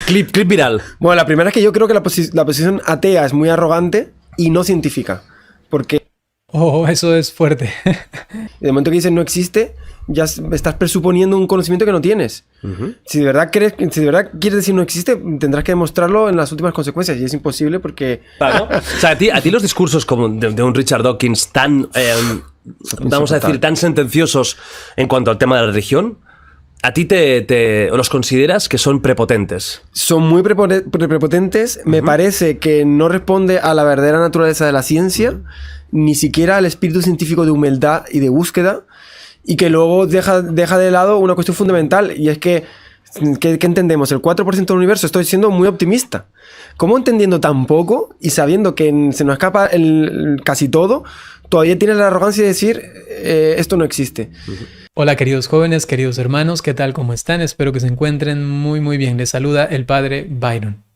Clip viral. Bueno, la primera es que yo creo que la posición atea es muy arrogante y no científica. Porque Oh, eso es fuerte. de momento que dices no existe, ya estás presuponiendo un conocimiento que no tienes. Si de verdad quieres decir no existe, tendrás que demostrarlo en las últimas consecuencias. Y es imposible porque... Claro. O sea, a ti los discursos como de un Richard Dawkins tan, vamos a decir, tan sentenciosos en cuanto al tema de la religión, ¿a ti los consideras que son prepotentes? Son muy prepotentes. Me parece que no responde a la verdadera naturaleza de la ciencia, ni siquiera al espíritu científico de humildad y de búsqueda, y que luego deja de lado una cuestión fundamental, y es que ¿qué entendemos? El 4% del universo. Estoy siendo muy optimista. ¿Cómo entendiendo tan poco y sabiendo que se nos escapa casi todo, todavía tienes la arrogancia de decir esto no existe? Hola queridos jóvenes, queridos hermanos, ¿qué tal? ¿Cómo están? Espero que se encuentren muy bien. Les saluda el padre Byron.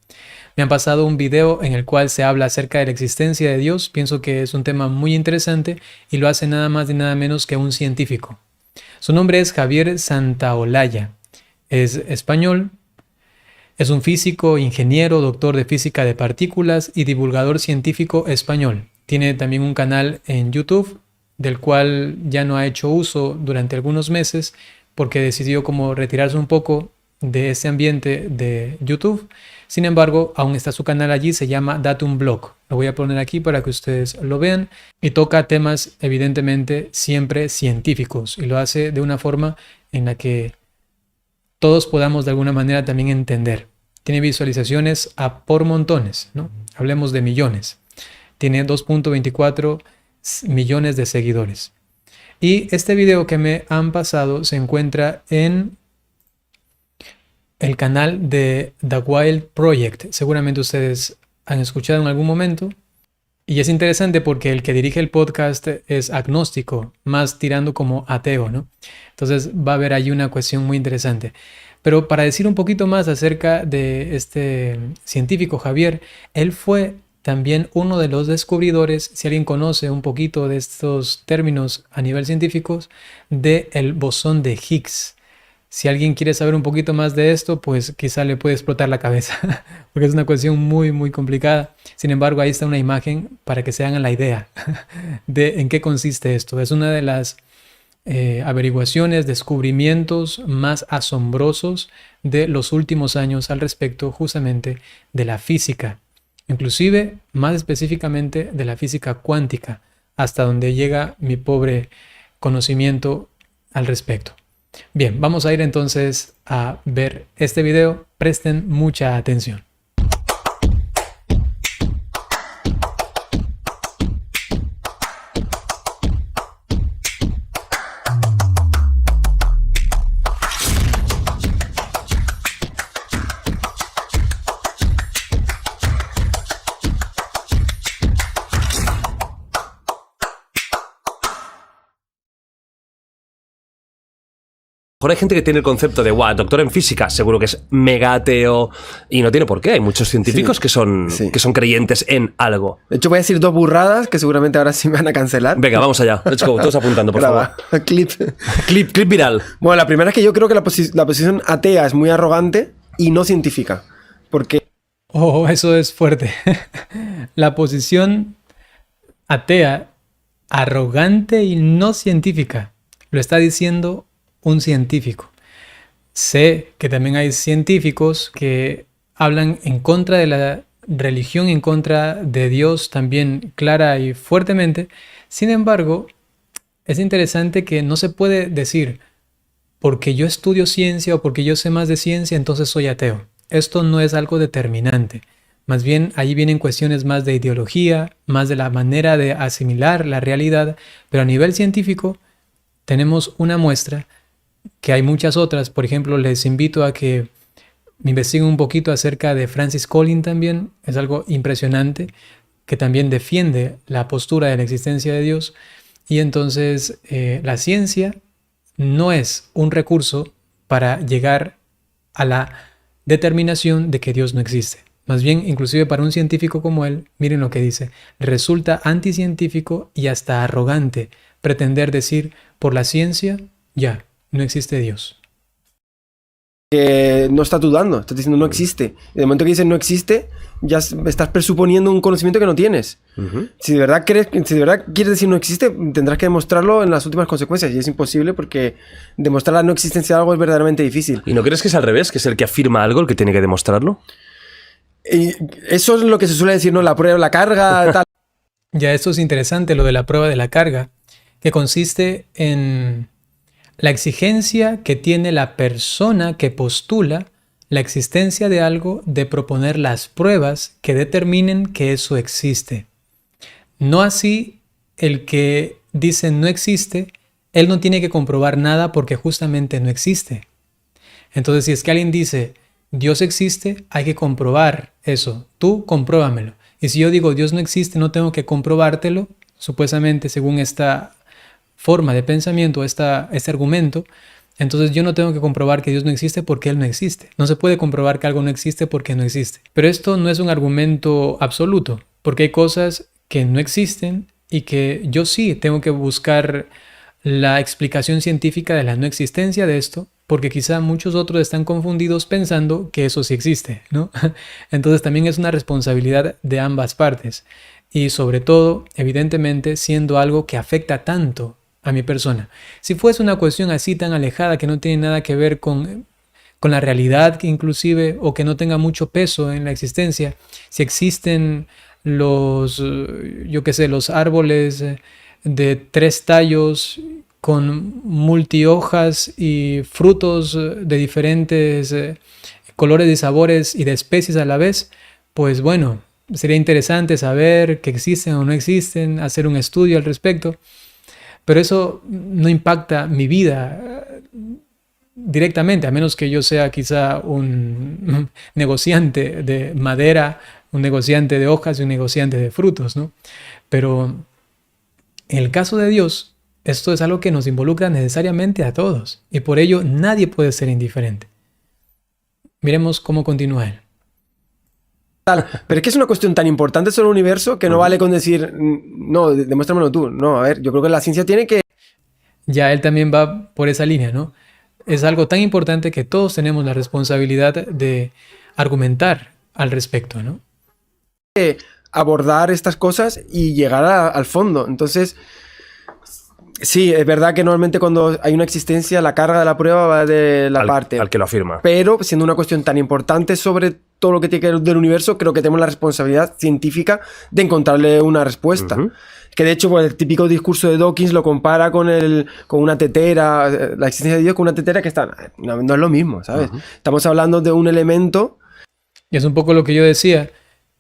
Me han pasado un video en el cual se habla acerca de la existencia de Dios. Pienso que es un tema muy interesante y lo hace nada más y nada menos que un científico. Su nombre es Javier Santaolalla. Es español. Es un físico, ingeniero, doctor de física de partículas y divulgador científico español. Tiene también un canal en YouTube, del cual ya no ha hecho uso durante algunos meses porque decidió como retirarse un poco de ese ambiente de YouTube. Sin embargo, aún está su canal allí, se llama Datum Blog. Lo voy a poner aquí para que ustedes lo vean y toca temas evidentemente siempre científicos y lo hace de una forma en la que todos podamos de alguna manera también entender. Tiene visualizaciones por montones, ¿no? Hablemos de millones. Tiene 2.24 millones de seguidores. Y este video que me han pasado se encuentra en el canal de The Wild Project. Seguramente ustedes han escuchado en algún momento. Y es interesante porque el que dirige el podcast es agnóstico, más tirando como ateo, ¿no? Entonces va a haber ahí una cuestión muy interesante. Pero para decir un poquito más acerca de este científico Javier, él fue también uno de los descubridores, si alguien conoce un poquito de estos términos a nivel científico, del bosón de Higgs. Si alguien quiere saber un poquito más de esto, pues quizá le puede explotar la cabeza, porque es una cuestión muy complicada. Sin embargo, ahí está una imagen para que se hagan la idea de en qué consiste esto. Es una de las averiguaciones, descubrimientos más asombrosos de los últimos años al respecto justamente de la física. Inclusive, más específicamente, de la física cuántica, hasta donde llega mi pobre conocimiento al respecto. Bien, vamos a ir entonces a ver este video. Presten mucha atención. Mejor hay gente que tiene el concepto de, wow, doctor en física, seguro que es mega ateo, y no tiene por qué. Hay muchos científicos que son creyentes en algo. De hecho, voy a decir dos burradas que seguramente ahora sí me van a cancelar. Venga, vamos allá. Let's go. Todos apuntando, por favor. Clip viral. Bueno, la primera es que yo creo que la posición atea es muy arrogante y no científica. Porque... Oh, eso es fuerte. La posición atea, arrogante y no científica. Lo está diciendo un científico. Sé que también hay científicos que hablan en contra de la religión, en contra de Dios también clara y fuertemente. Sin embargo, es interesante que no se puede decir porque yo estudio ciencia o porque yo sé más de ciencia, entonces soy ateo. Esto no es algo determinante. Más bien, ahí vienen cuestiones más de ideología, más de la manera de asimilar la realidad, pero a nivel científico tenemos una muestra que hay muchas otras. Por ejemplo, les invito a que investiguen un poquito acerca de Francis Collins también. Es algo impresionante, que también defiende la postura de la existencia de Dios. Y entonces la ciencia no es un recurso para llegar a la determinación de que Dios no existe. Más bien, inclusive para un científico como él, miren lo que dice, resulta anticientífico y hasta arrogante pretender decir por la ciencia, ya, no existe Dios. que no estás dudando, estás diciendo no existe. Y de momento que dices no existe, ya estás presuponiendo un conocimiento que no tienes. Si de verdad quieres decir no existe, tendrás que demostrarlo en las últimas consecuencias. Y es imposible porque demostrar la no existencia de algo es verdaderamente difícil. ¿Y no crees que es al revés? ¿Que es el que afirma algo el que tiene que demostrarlo? Y eso es lo que se suele decir, ¿no? La prueba, la carga, tal. Ya esto es interesante, lo de la prueba de la carga, que consiste en la exigencia que tiene la persona que postula la existencia de algo de proponer las pruebas que determinen que eso existe. No así el que dice no existe, él no tiene que comprobar nada porque justamente no existe. Entonces, si es que alguien dice Dios existe, hay que comprobar eso. Tú compruébamelo. Y si yo digo Dios no existe, no tengo que comprobártelo, supuestamente según esta forma de pensamiento, este argumento, entonces yo no tengo que comprobar que Dios no existe porque Él no existe. No se puede comprobar que algo no existe porque no existe. Pero esto no es un argumento absoluto, porque hay cosas que no existen y que yo sí tengo que buscar la explicación científica de la no existencia de esto, porque quizá muchos otros están confundidos pensando que eso sí existe, ¿no? Entonces también es una responsabilidad de ambas partes y sobre todo, evidentemente, siendo algo que afecta tanto a mi persona. Si fuese una cuestión así tan alejada que no tiene nada que ver con la realidad que inclusive o que no tenga mucho peso en la existencia, si existen los árboles de 3 tallos con multihojas y frutos de diferentes colores y sabores y de especies a la vez, pues bueno, sería interesante saber que existen o no existen, hacer un estudio al respecto, pero eso no impacta mi vida directamente, a menos que yo sea quizá un negociante de madera, un negociante de hojas y un negociante de frutos, ¿no? Pero en el caso de Dios, esto es algo que nos involucra necesariamente a todos y por ello nadie puede ser indiferente. Miremos cómo continúa él. Pero es que es una cuestión tan importante sobre el universo que no vale con decir, no, demuéstramelo tú. No, a ver, yo creo que la ciencia tiene que... Ya él también va por esa línea, ¿no? Es algo tan importante que todos tenemos la responsabilidad de argumentar al respecto, ¿no? abordar estas cosas y llegar al fondo. Entonces, sí, es verdad que normalmente cuando hay una existencia, la carga de la prueba va de la parte al que lo afirma. Pero siendo una cuestión tan importante sobre todo lo que tiene que ver del universo, creo que tenemos la responsabilidad científica de encontrarle una respuesta. Que de hecho, pues, el típico discurso de Dawkins lo compara con una tetera, la existencia de Dios con una tetera que no es lo mismo, ¿sabes? Estamos hablando de un elemento. Y es un poco lo que yo decía,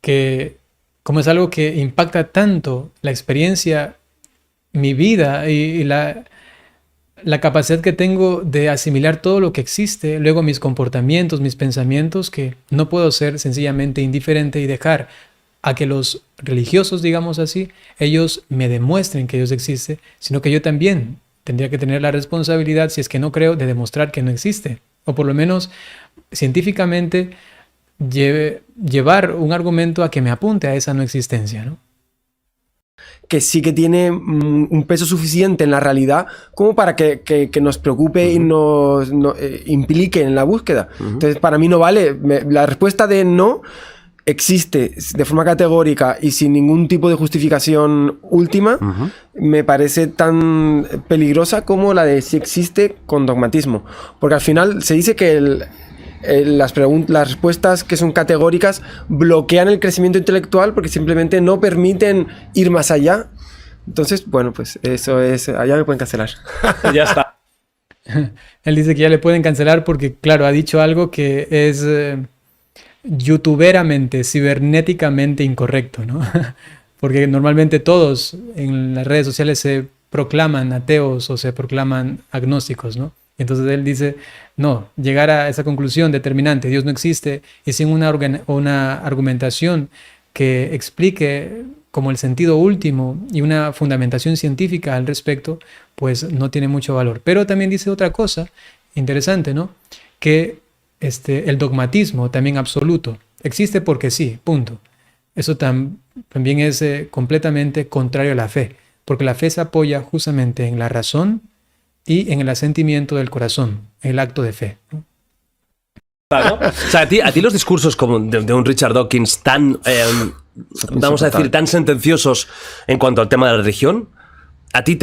que como es algo que impacta tanto la experiencia, mi vida y la capacidad que tengo de asimilar todo lo que existe, luego mis comportamientos, mis pensamientos, que no puedo ser sencillamente indiferente y dejar a que los religiosos, digamos así, ellos me demuestren que Dios existe, sino que yo también tendría que tener la responsabilidad, si es que no creo, de demostrar que no existe. O por lo menos científicamente llevar un argumento a que me apunte a esa no existencia, ¿no? Que sí que tiene un peso suficiente en la realidad como para que nos preocupe y nos implique en la búsqueda. Entonces, para mí no vale. La respuesta de no existe de forma categórica y sin ningún tipo de justificación última, me parece tan peligrosa como la de si existe con dogmatismo. Porque al final se dice que las respuestas que son categóricas bloquean el crecimiento intelectual porque simplemente no permiten ir más allá. Entonces, bueno, pues eso es... Allá me pueden cancelar. Ya está. Él dice que ya le pueden cancelar porque, claro, ha dicho algo que es youtuberamente, cibernéticamente incorrecto, ¿no? Porque normalmente todos en las redes sociales se proclaman ateos o se proclaman agnósticos, ¿no? Entonces él dice, no, llegar a esa conclusión determinante, Dios no existe, y sin una argumentación que explique como el sentido último y una fundamentación científica al respecto, pues no tiene mucho valor. Pero también dice otra cosa interesante, ¿no? Que el dogmatismo también absoluto existe porque sí, punto. Eso también es completamente contrario a la fe, porque la fe se apoya justamente en la razón y en el asentimiento del corazón, el acto de fe, ¿no? ¿no? O sea, a ti los discursos como de un Richard Dawkins tan, vamos a decir, tan sentenciosos en cuanto al tema de la religión, ¿a ti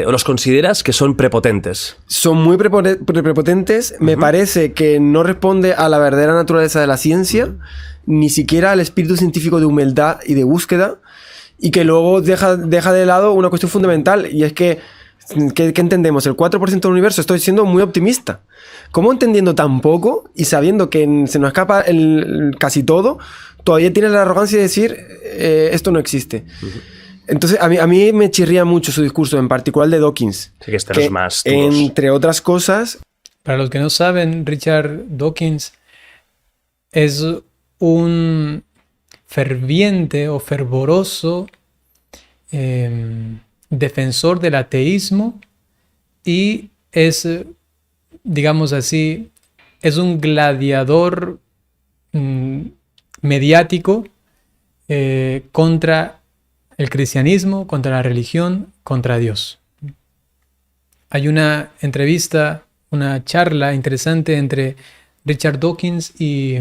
los consideras que son prepotentes? Son muy prepotentes. Me parece que no responde a la verdadera naturaleza de la ciencia, ni siquiera al espíritu científico de humildad y de búsqueda, y que luego deja de lado una cuestión fundamental, y es que ¿qué entendemos? El 4% del universo. Estoy siendo muy optimista. ¿Cómo entendiendo tan poco y sabiendo que se nos escapa casi todo, todavía tienes la arrogancia de decir esto no existe? Entonces, a mí me chirría mucho su discurso, en particular de Dawkins. Sí, que este es más duros. Entre otras cosas... Para los que no saben, Richard Dawkins es un ferviente o fervoroso defensor del ateísmo y es, digamos así, es un gladiador mediático contra el cristianismo, contra la religión, contra Dios. Hay una entrevista, una charla interesante entre Richard Dawkins y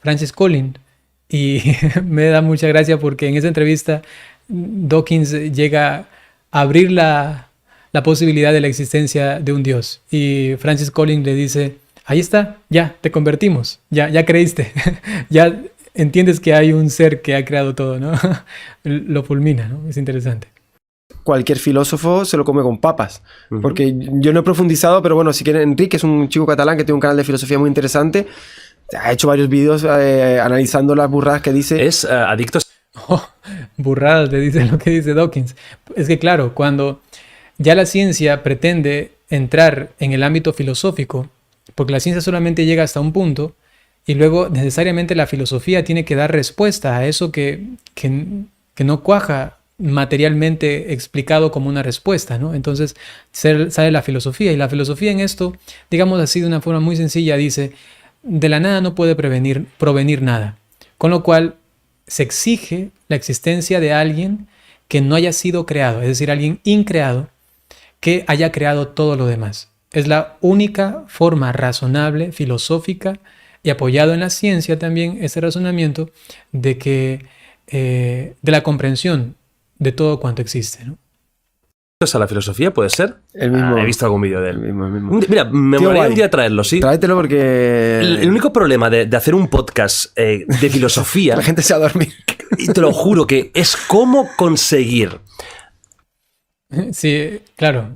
Francis Collins, y me da mucha gracia porque en esa entrevista Dawkins llega a abrir la posibilidad de la existencia de un Dios, y Francis Collins le dice: ahí está, ya te convertimos, ya creíste, ya entiendes que hay un ser que ha creado todo, ¿no? Lo fulmina, ¿no? Es interesante. Cualquier filósofo se lo come con papas. Porque yo no he profundizado, pero bueno, si quieren, Enrique es un chico catalán que tiene un canal de filosofía muy interesante. Ha hecho varios vídeos analizando las burradas que dice. Es adicto. Oh, burradas, le dice lo que dice Dawkins. Es que claro, cuando ya la ciencia pretende entrar en el ámbito filosófico, porque la ciencia solamente llega hasta un punto, y luego necesariamente la filosofía tiene que dar respuesta a eso que no cuaja materialmente explicado como una respuesta, ¿no? Entonces sale la filosofía, y la filosofía en esto, digamos así de una forma muy sencilla, dice: de la nada no puede provenir nada, con lo cual se exige la existencia de alguien que no haya sido creado, es decir, alguien increado que haya creado todo lo demás. Es la única forma razonable, filosófica, y apoyado en la ciencia también ese razonamiento de que de la comprensión de todo cuanto existe, ¿no? ¿A la filosofía puede ser? El mismo. He visto algún vídeo de él. El mismo. Mira, me molaría un día traerlo, sí. Tráetelo porque... El único problema de hacer un podcast de filosofía... la gente se va a dormir. Y te lo juro que es cómo conseguir... Sí, claro.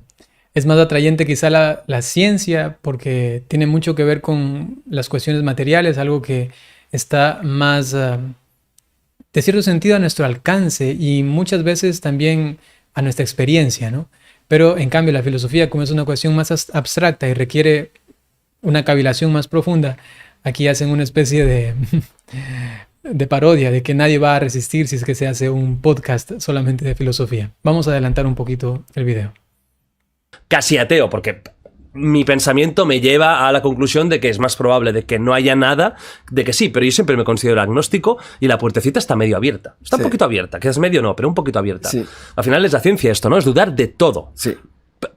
Es más atrayente quizá la ciencia porque tiene mucho que ver con las cuestiones materiales, algo que está más, de cierto sentido, a nuestro alcance y muchas veces también a nuestra experiencia, ¿no? Pero en cambio la filosofía, como es una cuestión más abstracta y requiere una cavilación más profunda, aquí hacen una especie de parodia de que nadie va a resistir si es que se hace un podcast solamente de filosofía. Vamos a adelantar un poquito el video. Casi ateo, porque mi pensamiento me lleva a la conclusión de que es más probable de que no haya nada, de que sí, pero yo siempre me considero agnóstico y la puertecita está medio abierta. Está un poquito abierta, que es medio no, pero un poquito abierta. Sí. Al final es la ciencia esto, ¿no? Es dudar de todo. Sí.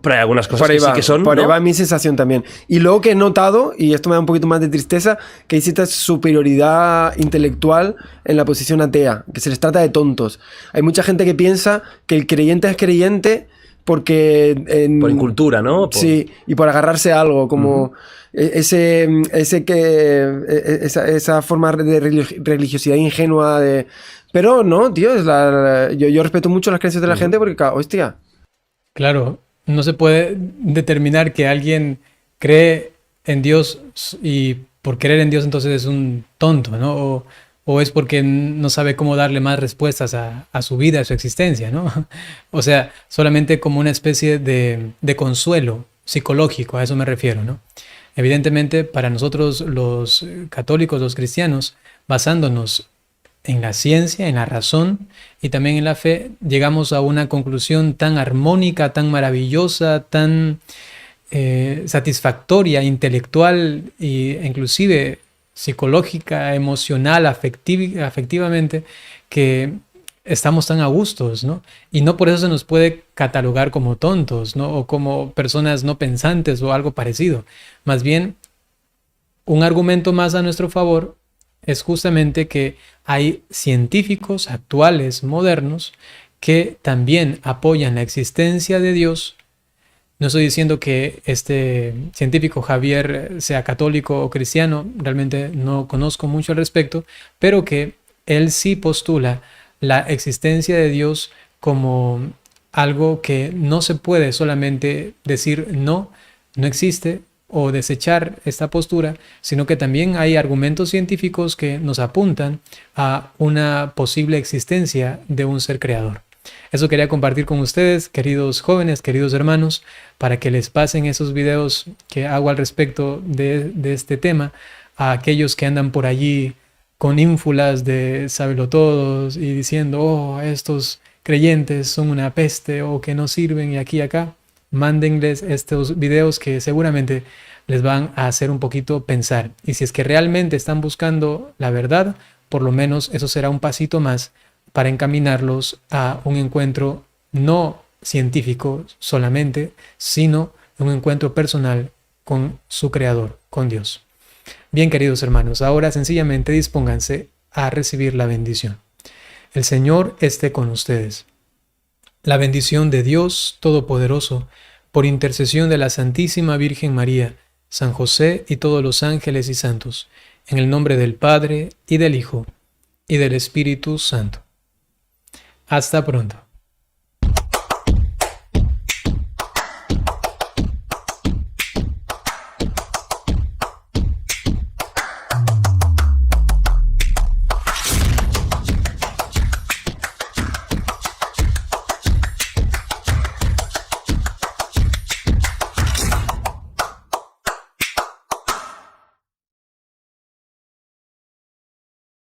Pero hay algunas cosas que sí que son, por ahí ¿no? va mi sensación también. Y luego que he notado, y esto me da un poquito más de tristeza, que hay cierta superioridad intelectual en la posición atea, que se les trata de tontos. Hay mucha gente que piensa que el creyente es creyente porque... por incultura, ¿no? Sí, y por agarrarse a algo, como esa forma de religiosidad ingenua de... Pero no, tío, yo respeto mucho las creencias de la gente porque, hostia... Claro, no se puede determinar que alguien cree en Dios y por creer en Dios entonces es un tonto, ¿no? O es porque no sabe cómo darle más respuestas a su vida, a su existencia, ¿no? O sea, solamente como una especie de consuelo psicológico, a eso me refiero, ¿no? Evidentemente, para nosotros los católicos, los cristianos, basándonos en la ciencia, en la razón y también en la fe, llegamos a una conclusión tan armónica, tan maravillosa, tan satisfactoria, intelectual e inclusive psicológica, emocional, afectivamente, que estamos tan a gustos, ¿no? Y no por eso se nos puede catalogar como tontos, ¿no? O como personas no pensantes o algo parecido. Más bien, un argumento más a nuestro favor es justamente que hay científicos actuales, modernos, que también apoyan la existencia de Dios. No estoy diciendo que este científico Javier sea católico o cristiano, realmente no conozco mucho al respecto, pero que él sí postula la existencia de Dios como algo que no se puede solamente decir no, no existe, o desechar esta postura, sino que también hay argumentos científicos que nos apuntan a una posible existencia de un ser creador. Eso quería compartir con ustedes, queridos jóvenes, queridos hermanos, para que les pasen esos videos que hago al respecto de este tema a aquellos que andan por allí con ínfulas de sabelotodos y diciendo, oh, estos creyentes son una peste o que no sirven y aquí y acá. Mándenles estos videos que seguramente les van a hacer un poquito pensar. Y si es que realmente están buscando la verdad, por lo menos eso será un pasito más para encaminarlos a un encuentro no científico solamente, sino un encuentro personal con su Creador, con Dios. Bien, queridos hermanos, ahora sencillamente dispónganse a recibir la bendición. El Señor esté con ustedes. La bendición de Dios Todopoderoso, por intercesión de la Santísima Virgen María, San José y todos los ángeles y santos, en el nombre del Padre, y del Hijo, y del Espíritu Santo. Hasta pronto.